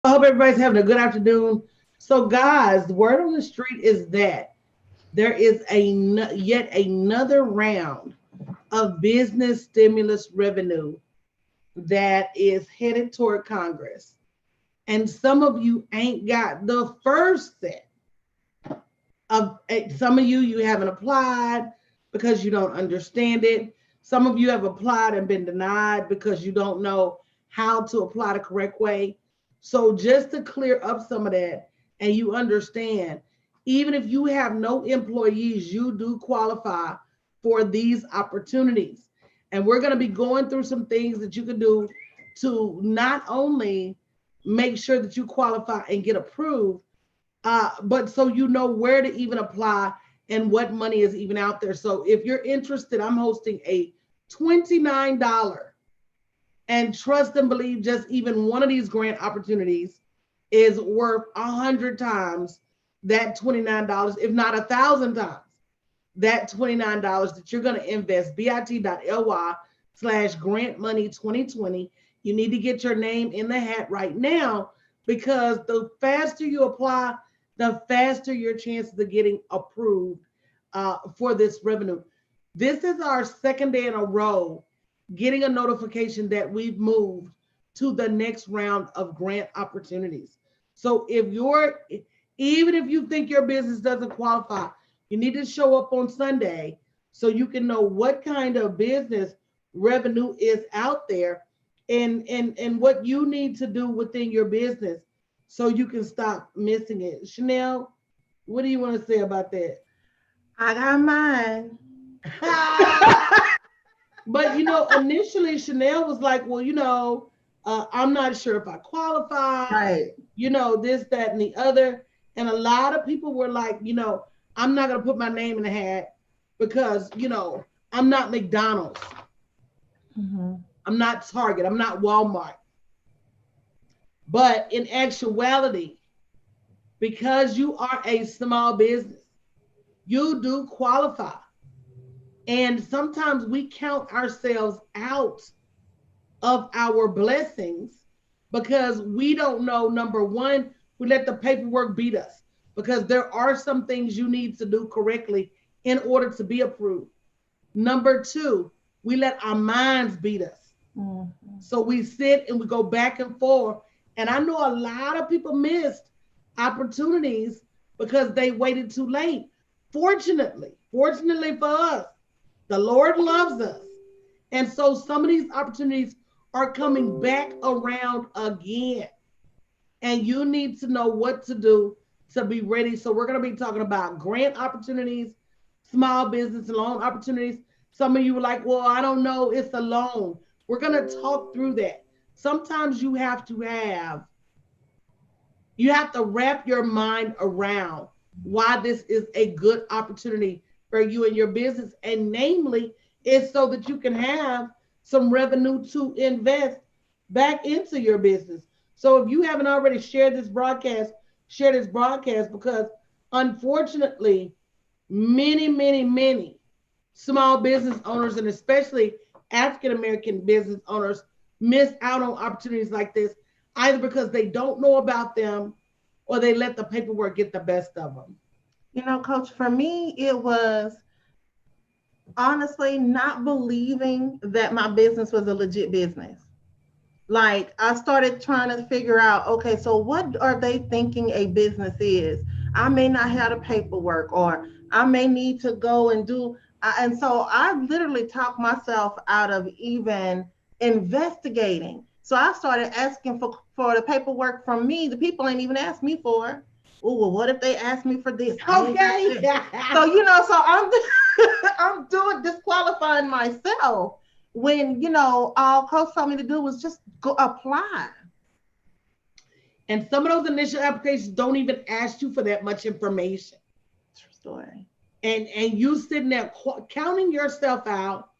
I hope everybody's having a good afternoon. So, guys, the word on the street is that there is yet another round of business stimulus revenue that is headed toward Congress. And some of you ain't got the first set of some of you haven't applied because you don't understand it. Some of you have applied and been denied because you don't know how to apply the correct way. So just to clear up some of that and you understand, even if you have no employees, you do qualify for these opportunities. And we're going to be going through some things that you can do to not only make sure that you qualify and get approved, but so you know where to even apply and what money is even out there. So if you're interested, I'm hosting a $29, and trust and believe, just even one of these grant opportunities is worth 100 times that $29, if not 1,000 times that $29 that you're going to invest. bit.ly/grant money 2020. You need to get your name in the hat right now, because the faster you apply, the faster your chances of getting approved for this revenue. This is our second day in a row getting a notification that we've moved to the next round of grant opportunities. So even if you think your business doesn't qualify, you need to show up on Sunday so you can know what kind of business revenue is out there, and what you need to do within your business so you can stop missing it. Chanel, what do you want to say about that? I got mine. But initially Chanel was like, well, I'm not sure if I qualify, Right. this, that, and the other. And a lot of people were like, I'm not gonna put my name in the hat because, I'm not McDonald's, Mhm. I'm not Target, I'm not Walmart. But in actuality, because you are a small business, you do qualify. And sometimes we count ourselves out of our blessings because we don't know. Number one, we let the paperwork beat us because there are some things you need to do correctly in order to be approved. Number two, we let our minds beat us. Mhm. So we sit and we go back and forth. And I know a lot of people missed opportunities because they waited too late. Fortunately for us, the Lord loves us. And so some of these opportunities are coming back around again. And you need to know what to do to be ready. So we're going to be talking about grant opportunities, small business loan opportunities. Some of you were like, well, I don't know, it's a loan. We're going to talk through that. Sometimes you have to wrap your mind around why this is a good opportunity for you and your business. And namely, it's so that you can have some revenue to invest back into your business. So if you haven't already shared this broadcast, share this broadcast, because unfortunately, many small business owners, and especially African American business owners, miss out on opportunities like this, either because they don't know about them or they let the paperwork get the best of them. Coach, for me, it was honestly not believing that my business was a legit business. Like, I started trying to figure out, okay, so what are they thinking a business is? I may not have the paperwork, or I may need to go and do. And so I literally talked myself out of even investigating. So I started asking for the paperwork from me. The people ain't even asked me for it. Oh, well, what if they ask me for this? I ain't got Okay. this. So, so I'm I'm doing disqualifying myself when all coach told me to do was just go apply. And some of those initial applications don't even ask you for that much information. True story. And you sitting there counting yourself out,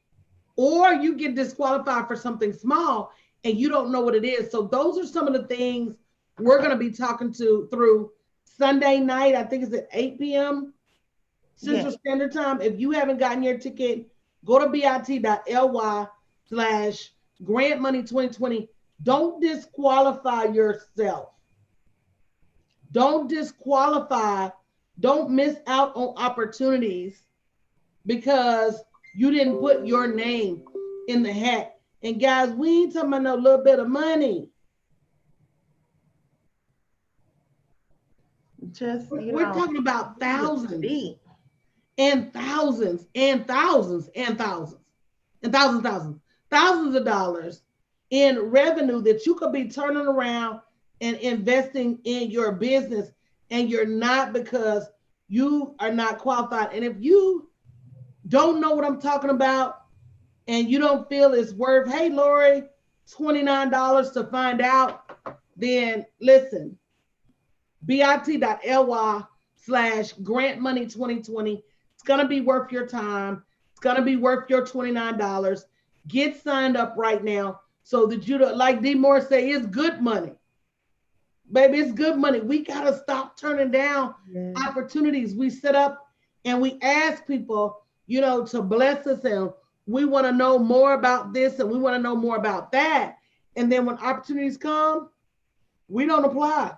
or you get disqualified for something small and you don't know what it is. So those are some of the things we're going to be talking to through Sunday night. I think it's at 8 p.m. Central Yes. Standard Time. If you haven't gotten your ticket, go to bit.ly/grant money 2020. Don't disqualify yourself. Don't disqualify, don't miss out on opportunities because you didn't put your name in the hat. And guys, we ain't talking about no little bit of money. Just, We're talking about thousands deep. and thousands and thousands and thousands and thousands of dollars in revenue that you could be turning around and investing in your business, and you're not because you are not qualified. And if you don't know what I'm talking about and you don't feel it's worth, hey, Lori, $29 to find out, then listen, bit.ly/grantmoney2020. It's going to be worth your time. It's going to be worth your $29. Get signed up right now so that you don't, like D Moore say, it's good money. Baby, it's good money. We got to stop turning down opportunities. We set up and we ask people, to bless us, and we want to know more about this and we want to know more about that. And then when opportunities come, we don't apply.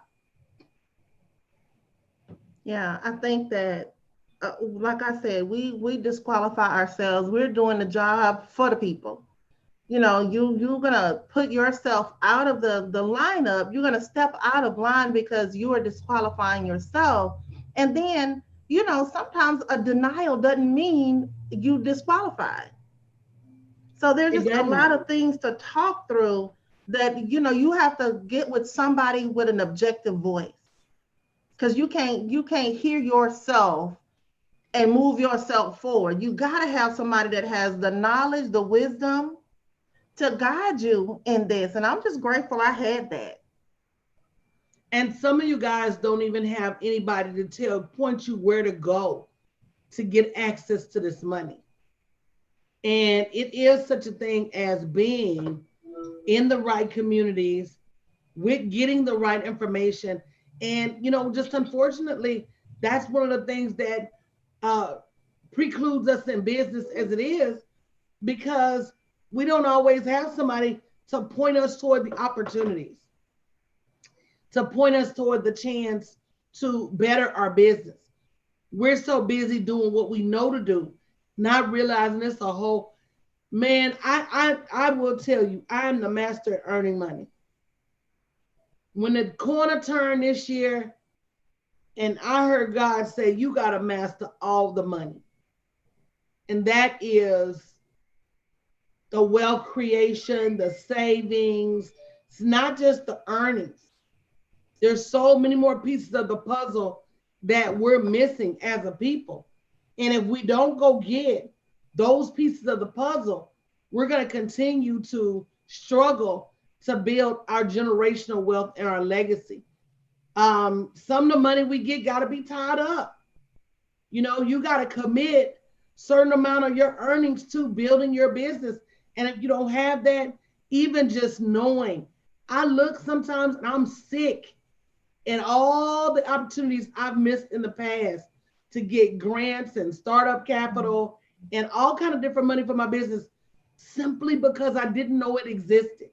Yeah, I think that, like I said, we disqualify ourselves. We're doing the job for the people. You're gonna put yourself out of the lineup. You're gonna step out of line because you are disqualifying yourself. And then, sometimes a denial doesn't mean you disqualified. So there's It just a doesn't. lot of things to talk through that, you have to get with somebody with an objective voice, because you can't hear yourself and move yourself forward. You got to have somebody that has the knowledge, the wisdom to guide you in this. And I'm just grateful I had that. And some of you guys don't even have anybody to point you where to go to get access to this money. And it is such a thing as being in the right communities with getting the right information. And, just unfortunately, that's one of the things that uh, precludes us in business as it is, because we don't always have somebody to point us toward the opportunities, to point us toward the chance to better our business. We're so busy doing what we know to do, not realizing it's a whole, man, I will tell you, I'm the master at earning money. When the corner turned this year, and I heard God say, you got to master all the money. And that is the wealth creation, the savings. It's not just the earnings. There's so many more pieces of the puzzle that we're missing as a people. And if we don't go get those pieces of the puzzle, we're going to continue to struggle to build our generational wealth and our legacy. Some of the money we get got to be tied up. You got to commit certain amount of your earnings to building your business. And if you don't have that, even just knowing, I look sometimes and I'm sick, and all the opportunities I've missed in the past to get grants and startup capital and all kind of different money for my business, simply because I didn't know it existed.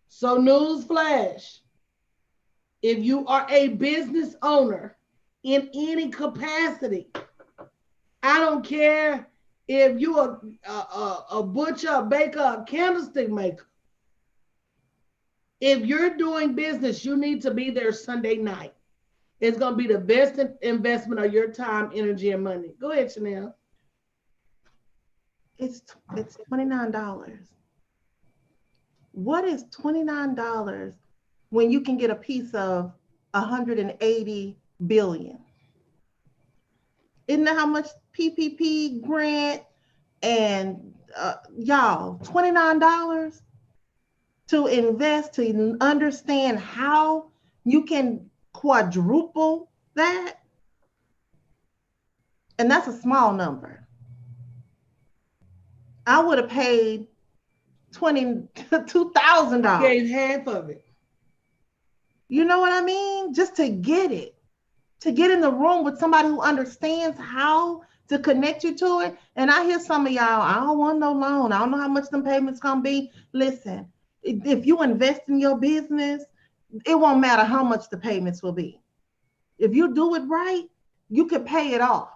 So news flash, if you are a business owner in any capacity, I don't care if you're a butcher, a baker, a candlestick maker. If you're doing business, you need to be there Sunday night. It's going to be the best investment of your time, energy, and money. Go ahead, Chanel. It's $29. What is $29 when you can get a piece of 180 billion? Isn't that how much PPP grant and y'all, $29 to invest, to understand how you can quadruple that? And that's a small number. I would have paid $22,000. Gave half of it. You know what I mean? Just to get it, to get in the room with somebody who understands how to connect you to it. And I hear some of y'all, I don't want no loan. I don't know how much them payments gonna be. Listen, if you invest in your business, it won't matter how much the payments will be. If you do it right, you can pay it off.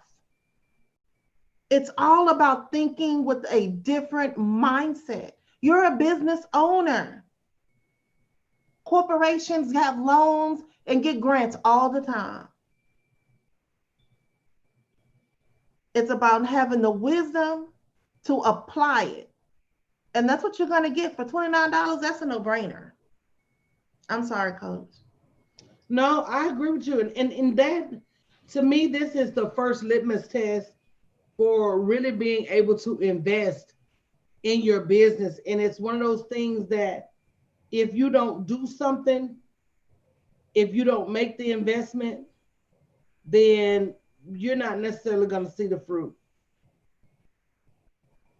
It's all about thinking with a different mindset. You're a business owner. Corporations have loans and get grants all the time. It's about having the wisdom to apply it. And that's what you're going to get for $29. That's a no-brainer. I'm sorry, Coach. No, I agree with you. And that, to me, this is the first litmus test for really being able to invest in your business. And it's one of those things that if you don't do something, if you don't make the investment, then you're not necessarily going to see the fruit.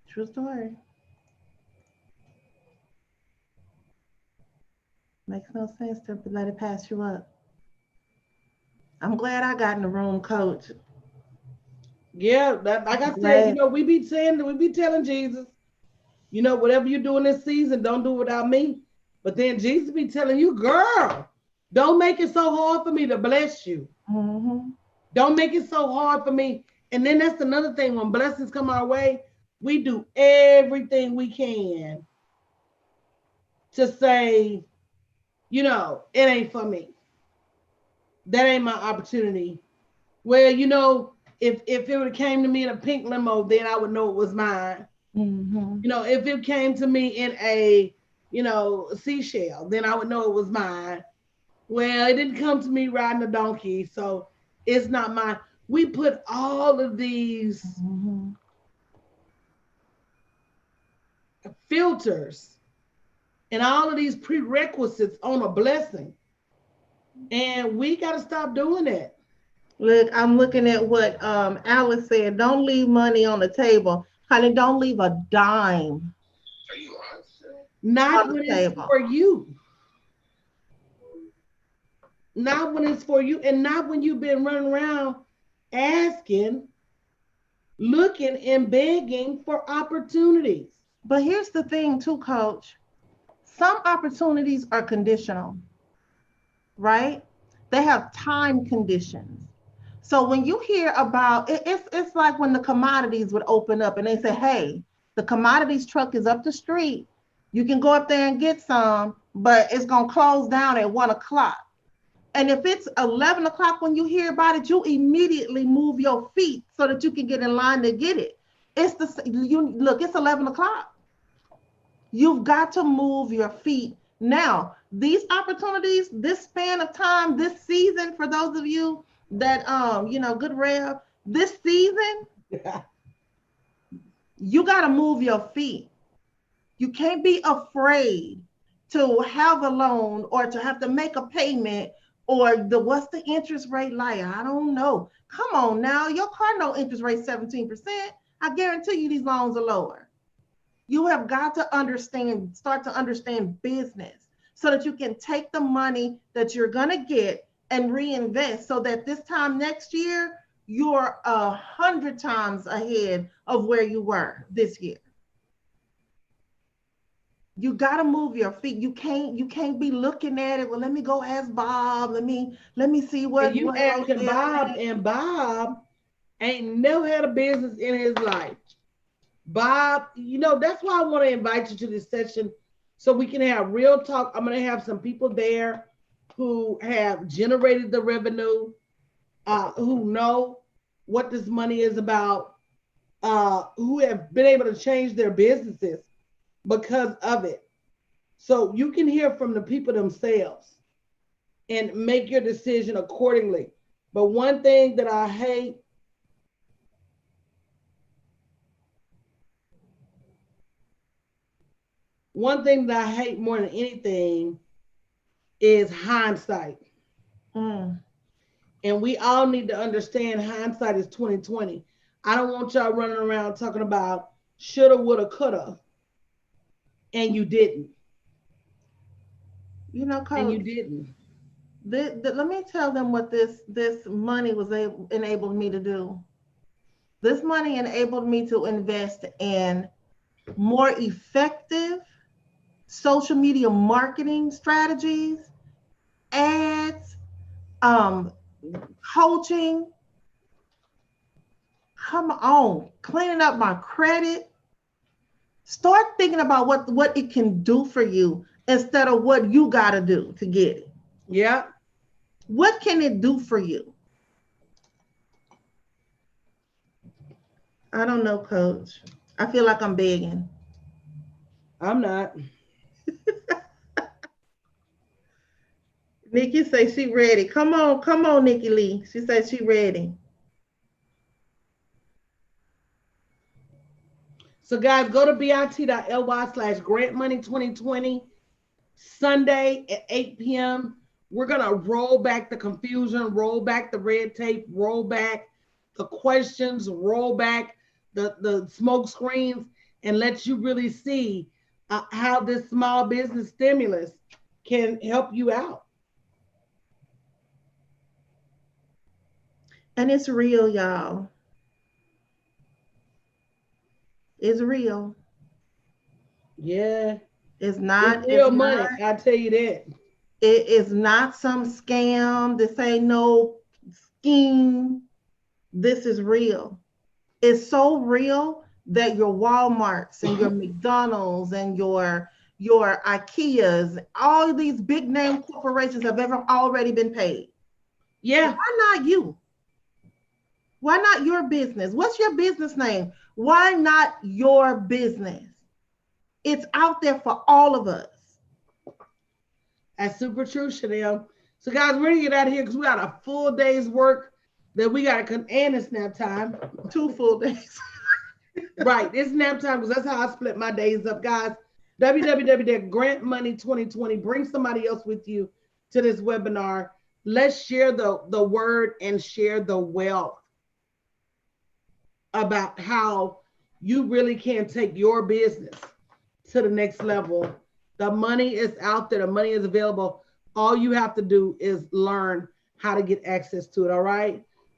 True story. Makes no sense to let it pass you up. I'm glad I got in the room, Coach. Yeah, that, like I said, Glad. we be saying, we be telling Jesus, whatever you do in this season, don't do without me. But then Jesus be telling you, girl, don't make it so hard for me to bless you. Mm-hmm. Don't make it so hard for me. And then that's another thing. When blessings come our way, we do everything we can to say, it ain't for me. That ain't my opportunity. Well, if it would have came to me in a pink limo, then I would know it was mine. Mm-hmm. If it came to me in a, seashell, then I would know it was mine. Well, it didn't come to me riding a donkey, so it's not mine. We put all of these Mm-hmm. filters and all of these prerequisites on a blessing. And we got to stop doing that. Look, I'm looking at what Alice said. Don't leave money on the table. Honey, don't leave a dime Not on the when it's table. for you. Not when it's for you. And not when you've been running around asking, looking, and begging for opportunities. But here's the thing, too, Coach. Some opportunities are conditional, right? They have time conditions. So when you hear about it, it's like when the commodities would open up and they say, hey, the commodities truck is up the street. You can go up there and get some, but it's going to close down at 1 o'clock. And if it's 11 o'clock when you hear about it, you immediately move your feet so that you can get in line to get it. It's 11 o'clock. You've got to move your feet. Now, these opportunities, this span of time, this season, for those of you that good rev, this season, you got to move your feet. You can't be afraid to have a loan or to have to make a payment or what's the interest rate like? I don't know. Come on now, your car no interest rate 17%. I guarantee you these loans are lower. You have got to start to understand business so that you can take the money that you're going to get and reinvest so that this time next year, you're 100 times ahead of where you were this year. You got to move your feet. You can't be looking at it. Well, let me go ask Bob. Let me see And what you asking Bob, think. and Bob ain't never had a business in his life. Bob, that's why I want to invite you to this session so we can have real talk. I'm going to have some people there who have generated the revenue, who know what this money is about, who have been able to change their businesses because of it. So you can hear from the people themselves and make your decision accordingly. But one thing that I hate, more than anything is hindsight. Mm. And we all need to understand hindsight is 2020. I don't want y'all running around talking about shoulda, woulda, coulda, and you didn't. And you Coach, didn't. let me tell them what this money enabled me to do. This money enabled me to invest in more effective social media marketing strategies ads, um, coaching. Come on, cleaning up my credit. Start thinking about what it can do for you instead of what you got to do to get it. Yeah. What can it do for you? I don't know, coach. I feel like I'm begging. I'm not. Nikki say she ready. Come on, Nikki Lee. She says she ready. So guys, go to bit.ly/grantmoney2020 Sunday at 8 p.m. We're gonna roll back the confusion, roll back the red tape, roll back the questions, roll back the smoke screens, and let you really see how this small business stimulus can help you out. And it's real, y'all. It's real. Yeah, It's it's not, it's real money. not, I tell you that. it is not some scam. This ain't no scheme. This is real. It's so real that your Walmarts and your McDonald's and your IKEAs, all these big name corporations have ever already been paid. Yeah. Why not you? Why not your business? What's your business name? Why not your business? It's out there for all of us. That's super true, Chanel. So, guys, we're gonna get out of here because we got a full day's work that we got to and it's nap time. 2 full days. Right, it's nap time because that's how I split my days up, guys. www.grantmoney2020. Bring somebody else with you to this webinar. Let's share the word and share the wealth about how you really can take your business to the next level. The money is out there, the money is available. All you have to do is learn how to get access to it. All right.